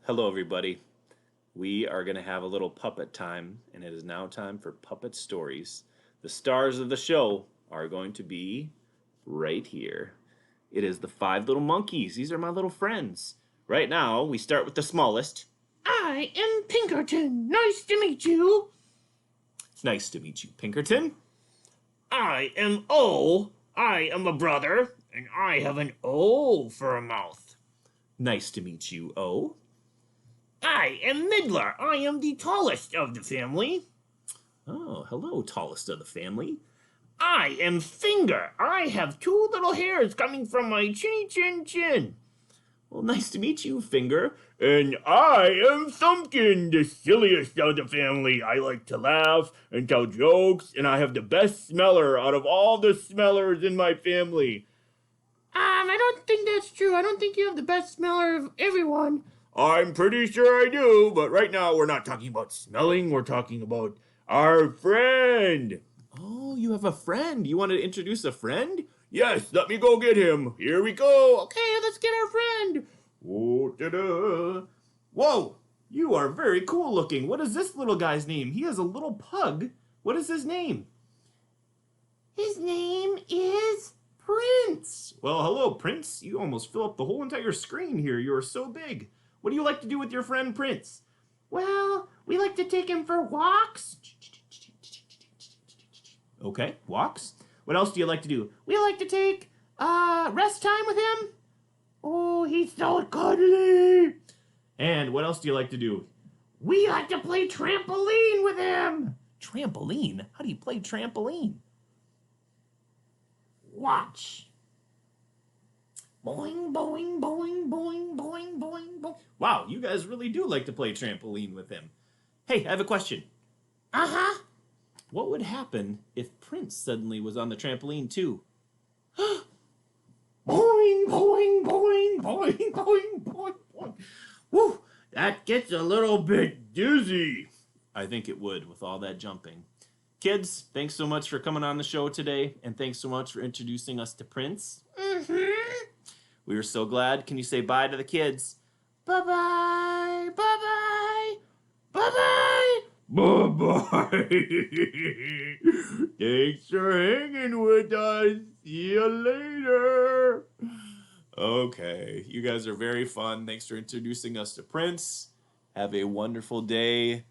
Hello, everybody. We are going to have a little puppet time, and it is now time for Puppet Stories. The stars of the show are going to be right here. It is the five little monkeys. These are my little friends. Right now, we start with the smallest. I am Pinkerton. Nice to meet you. It's nice to meet you, Pinkerton. I am O. I am a brother, and I have an O for a mouth. Nice to meet you, O. I am Midler. I am the tallest of the family. Oh, hello, tallest of the family. I am Finger. I have two little hairs coming from my chinny chin. Well, nice to meet you, Finger. And I am Thumbkin, the silliest of the family. I like to laugh and tell jokes, and I have the best smeller out of all the smellers in my family. I don't think that's true. I don't think you have the best smeller of everyone. I'm pretty sure I do, but right now we're not talking about smelling. We're talking about our friend. Oh, you have a friend. You want to introduce a friend? Yes, let me go get him. Here we go. Okay, let's get our friend. Oh, ta-da. Whoa, you are very cool looking. What is this little guy's name? He has a little pug. What is his name? His name is Prince. Well, hello, Prince. You almost fill up the whole entire screen here. You are so big. What do you like to do with your friend Prince? Well, we like to take him for walks. Okay, walks. What else do you like to do? We like to take rest time with him. Oh, he's so cuddly. And what else do you like to do? We like to play trampoline with him. Trampoline? How do you play trampoline? Watch. Boing, boing, boing, boing, boing, boing, boing. Wow, you guys really do like to play trampoline with him. Hey, I have a question. Uh-huh. What would happen if Prince suddenly was on the trampoline too? Boing, boing, boing, boing, boing, boing, boing. Woo, that gets a little bit dizzy. I think it would with all that jumping. Kids, thanks so much for coming on the show today, and thanks so much for introducing us to Prince. We were so glad. Can you say bye to the kids? Bye-bye, bye-bye, bye-bye. Bye-bye. Thanks for hanging with us. See you later. Okay, you guys are very fun. Thanks for introducing us to Prince. Have a wonderful day.